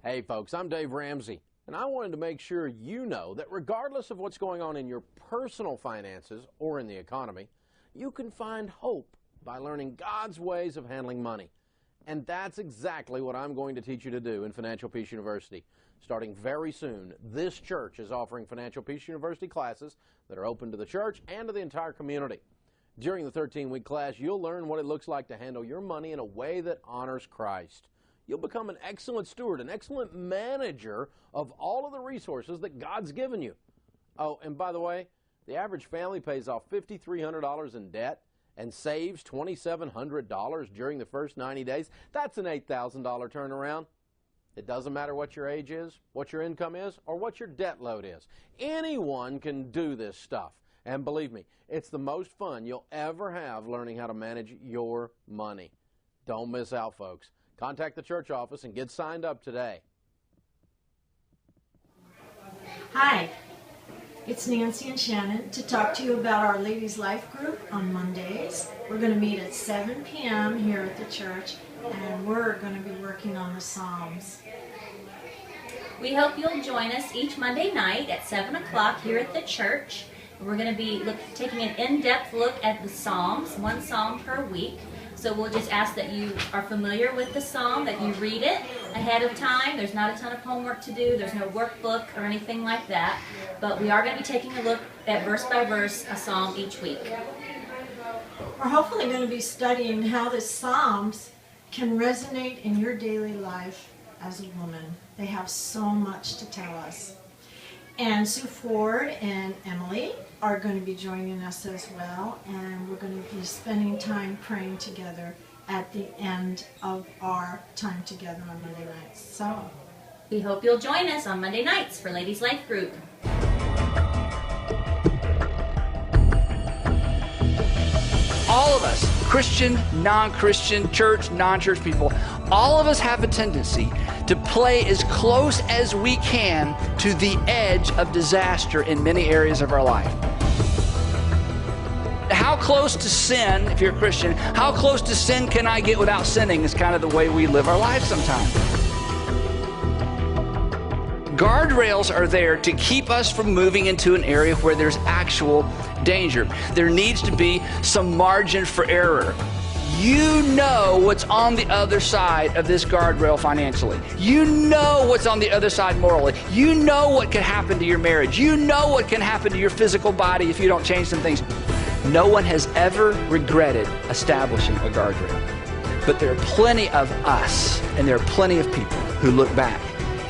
Hey folks, I'm Dave Ramsey, and I wanted to make sure you know that regardless of what's going on in your personal finances or in the economy, you can find hope by learning God's ways of handling money. And that's exactly what I'm going to teach you to do in Financial Peace University. Starting very soon, this church is offering Financial Peace University classes that are open to the church and to the entire community. During the 13-week class, you'll learn what it looks like to handle your money in a way that honors Christ. You'll become an excellent steward, an excellent manager of all of the resources that God's given you. Oh, and by the way, the average family pays off $5,300 in debt and saves $2,700 during the first 90 days. That's an $8,000 turnaround. It doesn't matter what your age is, what your income is, or what your debt load is. Anyone can do this stuff. And believe me, it's the most fun you'll ever have learning how to manage your money. Don't miss out, folks. Contact the church office and get signed up today. Hi, it's Nancy and Shannon to talk to you about our Ladies Life Group on Mondays. We're going to meet at 7 p.m. here at the church, and we're going to be working on the Psalms. We hope you'll join us each Monday night at 7 o'clock here at the church. We're going to be taking an in-depth look at the Psalms, one Psalm per week. So we'll just ask that you are familiar with the Psalm, that you read it ahead of time. There's not a ton of homework to do. There's no workbook or anything like that. But we are going to be taking a look at verse by verse a Psalm each week. We're hopefully going to be studying how the Psalms can resonate in your daily life as a woman. They have so much to tell us. And Sue Ford and Emily are going to be joining us as well, and we're going to be spending time praying together at the end of our time together on Monday nights. So we hope you'll join us on Monday nights for Ladies Life Group. All of us, Christian, non-Christian, church, non-church people, all of us have a tendency to play as close as we can to the edge of disaster in many areas of our life. How close to sin, if you're a Christian, how close to sin can I get without sinning is kind of the way we live our lives sometimes. Guardrails are there to keep us from moving into an area where there's actual danger. There needs to be some margin for error. You know what's on the other side of this guardrail financially. You know what's on the other side morally. You know what can happen to your marriage. You know what can happen to your physical body if you don't change some things. No one has ever regretted establishing a guardrail. But there are plenty of us, and there are plenty of people who look back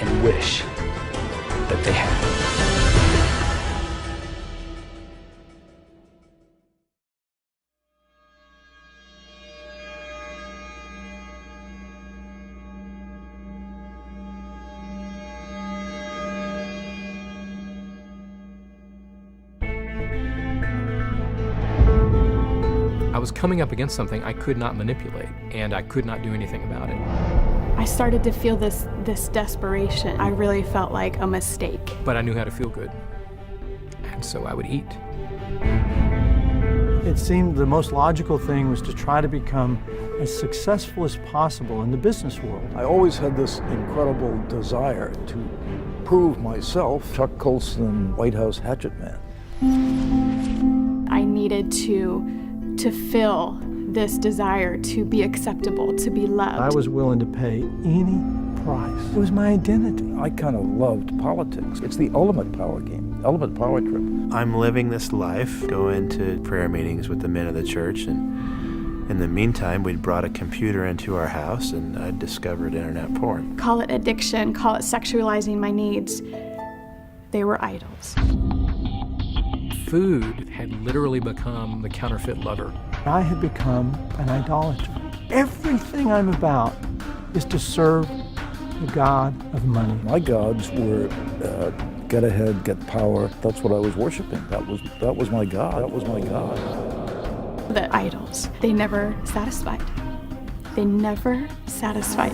and wish that they had. I was coming up against something I could not manipulate, and I could not do anything about it. I started to feel this desperation. I really felt like a mistake. But I knew how to feel good, and so I would eat. It seemed the most logical thing was to try to become as successful as possible in the business world. I always had this incredible desire to prove myself Chuck Colson, White House hatchet man. I needed to fill this desire to be acceptable, to be loved. I was willing to pay any price. It was my identity. I kind of loved politics. It's the ultimate power game, ultimate power trip. I'm living this life, going to prayer meetings with the men of the church, and in the meantime, we'd brought a computer into our house, and I discovered internet porn. Call it addiction, call it sexualizing my needs. They were idols. Food had literally become the counterfeit lover. I had become an idolater. Everything I'm about is to serve the God of money. My gods were get ahead, get power. That's what I was worshiping. That was my God. That was my God. The idols, they never satisfied. They never satisfied.